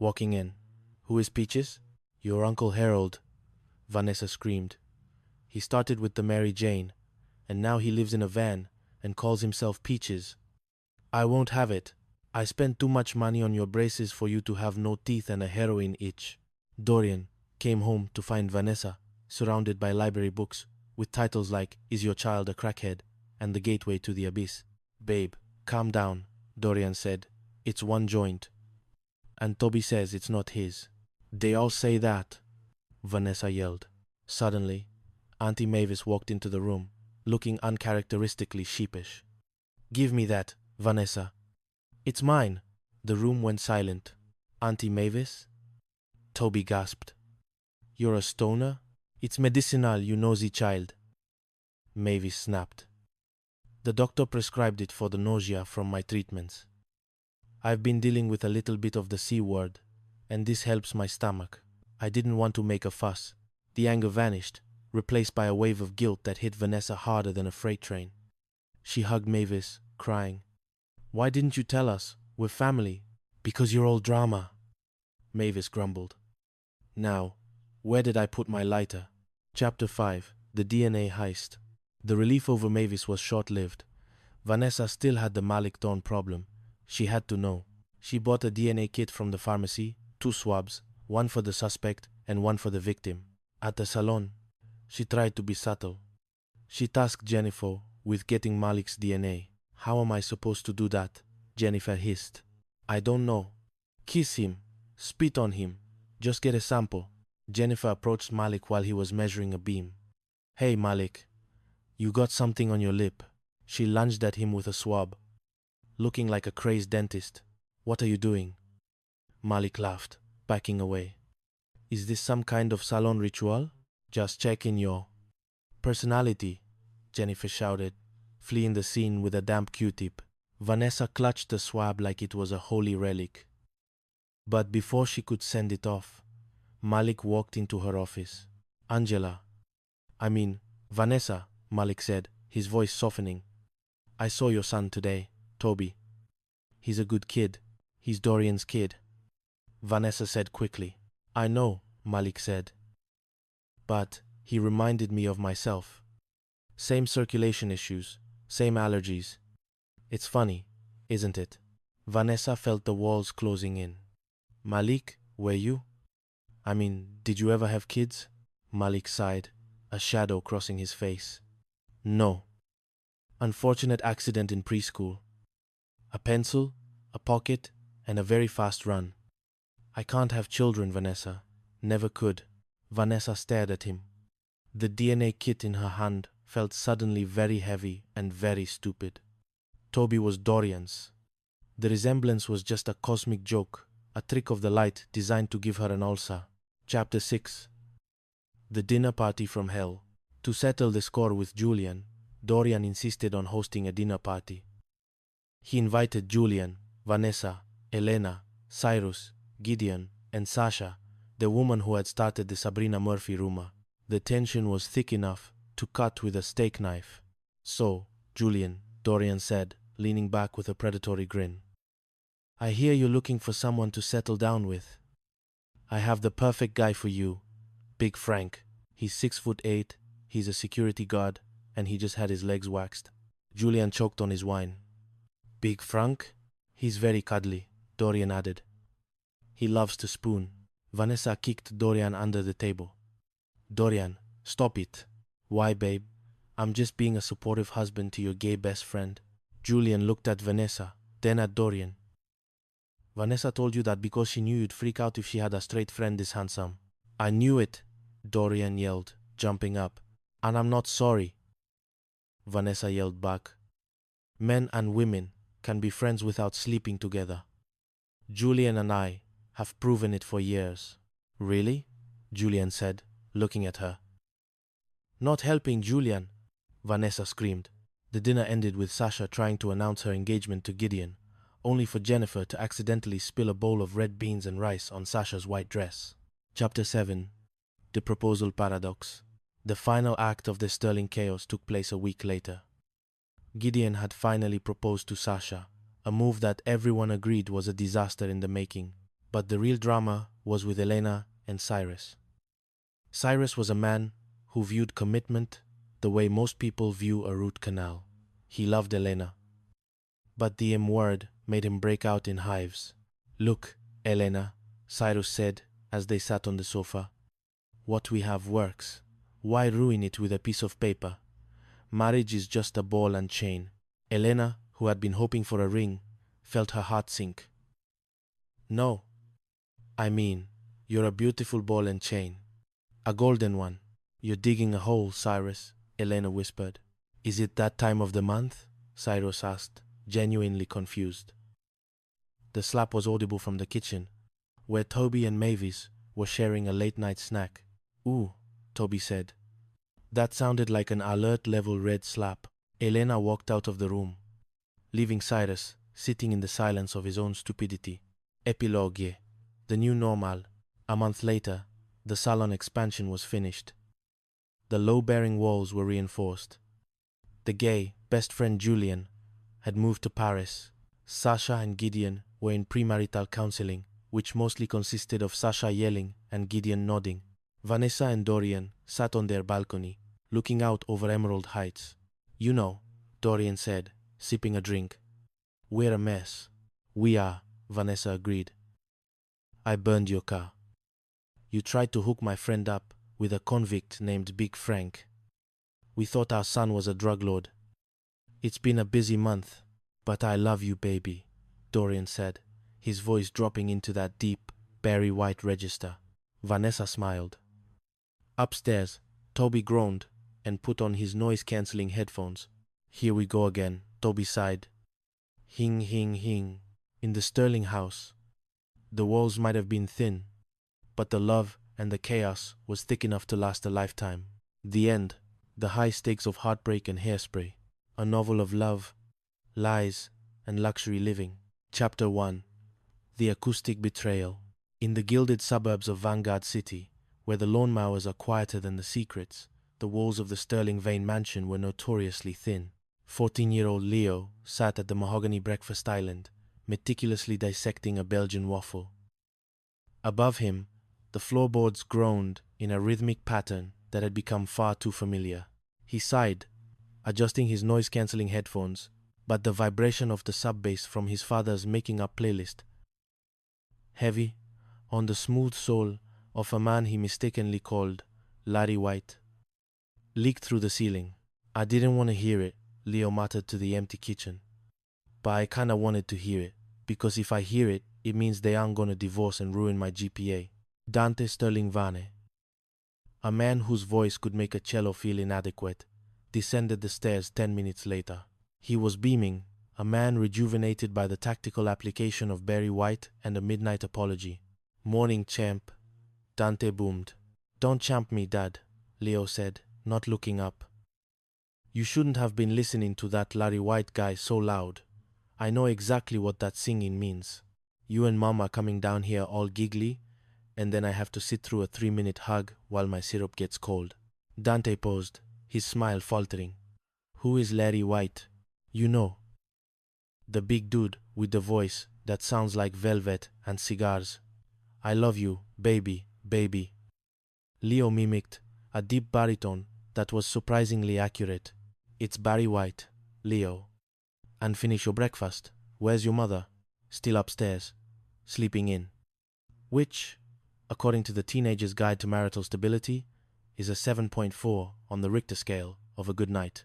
walking in. "Who is Peaches?" "Your Uncle Harold," Vanessa screamed. "He started with the Mary Jane, and now he lives in a van and calls himself Peaches. I won't have it. I spent too much money on your braces for you to have no teeth and a heroin itch." Dorian came home to find Vanessa surrounded by library books with titles like "Is Your Child a Crackhead?" and "The Gateway to the Abyss." "Babe, calm down," Dorian said. "It's one joint. And Toby says it's not his." "They all say that," Vanessa yelled. Suddenly, Auntie Mavis walked into the room, looking uncharacteristically sheepish. "Give me that, Vanessa." "It's mine." The room went silent. "Auntie Mavis?" Toby gasped. "You're a stoner? It's medicinal, you nosy child." Mavis snapped. "The doctor prescribed it for the nausea from my treatments. I've been dealing with a little bit of the C word, and this helps my stomach. I didn't want to make a fuss." The anger vanished, replaced by a wave of guilt that hit Vanessa harder than a freight train. She hugged Mavis, crying. "Why didn't you tell us? We're family." "Because you're all drama," Mavis grumbled. "Now, where did I put my lighter?" Chapter 5. The DNA Heist. The relief over Mavis was short-lived. Vanessa still had the Malik Dawn problem. She had to know. She bought a DNA kit from the pharmacy, 2 swabs, one for the suspect and one for the victim. At the salon, she tried to be subtle. She tasked Jennifer with getting Malik's DNA. "How am I supposed to do that?" Jennifer hissed. "I don't know. Kiss him. Spit on him. Just get a sample." Jennifer approached Malik while he was measuring a beam. "Hey, Malik, you got something on your lip." She lunged at him with a swab, looking like a crazed dentist. "What are you doing?" Malik laughed, backing away. "Is this some kind of salon ritual?" "Just checking your personality," Jennifer shouted, fleeing the scene with a damp Q-tip. Vanessa clutched the swab like it was a holy relic. But before she could send it off, Malik walked into her office. Vanessa," Malik said, his voice softening. "I saw your son today, Toby. He's a good kid. He's Dorian's kid." Vanessa said quickly. "I know," Malik said. "But he reminded me of myself. Same circulation issues, same allergies. It's funny, isn't it?" Vanessa felt the walls closing in. "Malik, were you? Did you ever have kids?" Malik sighed, a shadow crossing his face. "No. Unfortunate accident in preschool. A pencil, a pocket, and a very fast run. I can't have children, Vanessa. Never could." Vanessa stared at him. The DNA kit in her hand felt suddenly very heavy and very stupid. Toby was Dorian's. The resemblance was just a cosmic joke, a trick of the light designed to give her an ulcer. Chapter 6. The Dinner Party from Hell. To settle the score with Julian, Dorian insisted on hosting a dinner party. He invited Julian, Vanessa, Elena, Cyrus, Gideon, and Sasha, the woman who had started the Sabrina Murphy rumor. The tension was thick enough to cut with a steak knife. "So, Julian," Dorian said, leaning back with a predatory grin. "I hear you're looking for someone to settle down with. I have the perfect guy for you. Big Frank. He's 6'8", he's a security guard, and he just had his legs waxed." Julian choked on his wine. "Big Frank? He's very cuddly," Dorian added. "He loves to spoon." Vanessa kicked Dorian under the table. "Dorian, stop it." "Why, babe? I'm just being a supportive husband to your gay best friend." Julian looked at Vanessa, then at Dorian. "Vanessa told you that because she knew you'd freak out if she had a straight friend this handsome." "I knew it," Dorian yelled, jumping up. "And I'm not sorry." Vanessa yelled back. "Men and women can be friends without sleeping together. Julian and I have proven it for years." "Really?" Julian said, looking at her. "Not helping Julian," Vanessa screamed. The dinner ended with Sasha trying to announce her engagement to Gideon, only for Jennifer to accidentally spill a bowl of red beans and rice on Sasha's white dress. Chapter 7. The Proposal Paradox. The final act of the Sterling chaos took place a week later. Gideon had finally proposed to Sasha, a move that everyone agreed was a disaster in the making. But the real drama was with Elena and Cyrus. Cyrus was a man who viewed commitment the way most people view a root canal. He loved Elena. But the M word made him break out in hives. "Look, Elena," Cyrus said as they sat on the sofa. "What we have works. Why ruin it with a piece of paper? Marriage is just a ball and chain." Elena, who had been hoping for a ring, felt her heart sink. "No. I mean, you're a beautiful ball and chain. A golden one." "You're digging a hole, Cyrus," Elena whispered. "Is it that time of the month?" Cyrus asked, genuinely confused. The slap was audible from the kitchen, where Toby and Mavis were sharing a late-night snack. "Ooh," Toby said. That sounded like an alert-level red slap. Elena walked out of the room, leaving Cyrus sitting in the silence of his own stupidity. Epilogue. The new normal. A month later, the salon expansion was finished. The low-bearing walls were reinforced. The gay best friend Julian had moved to Paris. Sasha and Gideon were in premarital counseling, which mostly consisted of Sasha yelling and Gideon nodding. Vanessa and Dorian sat on their balcony, looking out over Emerald Heights. "You know," Dorian said, sipping a drink. "We're a mess." "We are," Vanessa agreed. "I burned your car. You tried to hook my friend up with a convict named Big Frank. We thought our son was a drug lord." "It's been a busy month, but I love you, baby," Dorian said, his voice dropping into that deep, berry white register. Vanessa smiled. Upstairs, Toby groaned and put on his noise-cancelling headphones. "Here we go again," Toby sighed. "Hing, hing, hing." In the Sterling house, the walls might have been thin, but the love and the chaos was thick enough to last a lifetime. The end, the high stakes of heartbreak and hairspray. A novel of love, lies, and luxury living. Chapter 1. The Acoustic Betrayal. In the gilded suburbs of Vanguard City, where the lawn mowers are quieter than the secrets, the walls of the Sterling Vane mansion were notoriously thin. 14-year-old Leo sat at the mahogany breakfast island, meticulously dissecting a Belgian waffle. Above him, the floorboards groaned in a rhythmic pattern that had become far too familiar. He sighed, adjusting his noise-cancelling headphones, but the vibration of the sub-bass from his father's making-up playlist, heavy on the smooth soul of a man he mistakenly called Larry White, leaked through the ceiling. "I didn't want to hear it," Leo muttered to the empty kitchen. "But I kinda wanted to hear it, because if I hear it, it means they aren't gonna divorce and ruin my GPA. Dante Sterling Vane, a man whose voice could make a cello feel inadequate, descended the stairs 10 minutes later. He was beaming, a man rejuvenated by the tactical application of Barry White and a midnight apology. "Morning, champ," Dante boomed. "Don't champ me, Dad," Leo said, not looking up. "You shouldn't have been listening to that Larry White guy so loud. I know exactly what that singing means. You and Mom are coming down here all giggly, and then I have to sit through a 3-minute hug while my syrup gets cold." Dante paused, his smile faltering. "Who is Larry White?" "You know. The big dude with the voice that sounds like velvet and cigars. I love you, baby, baby." Leo mimicked a deep baritone that was surprisingly accurate. "It's Barry White, Leo." "And finish your breakfast. Where's your mother?" "Still upstairs, sleeping in." Which, according to the Teenager's Guide to Marital Stability, is a 7.4 on the Richter scale of a good night.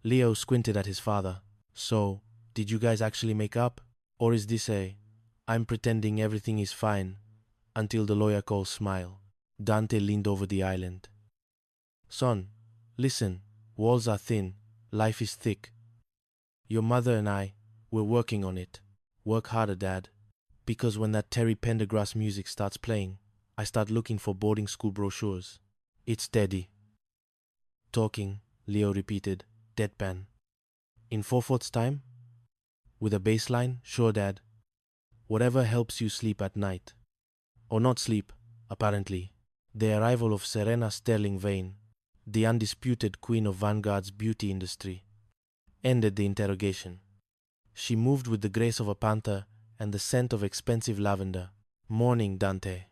Leo squinted at his father. "So, did you guys actually make up? Or is this a, I'm pretending everything is fine until the lawyer calls smile?" Dante leaned over the island. "Son, listen, walls are thin, life is thick. Your mother and we're working on it. Work harder, Dad. Because when that Terry Pendergrass music starts playing, I start looking for boarding school brochures. It's steady." "Talking," Leo repeated, deadpan. "In 4/4 time? With a bass line? Sure, Dad. Whatever helps you sleep at night." Or not sleep, apparently. The arrival of Serena Sterling Vane, the undisputed queen of Vanguard's beauty industry, ended the interrogation. She moved with the grace of a panther and the scent of expensive lavender, Morning, Dante.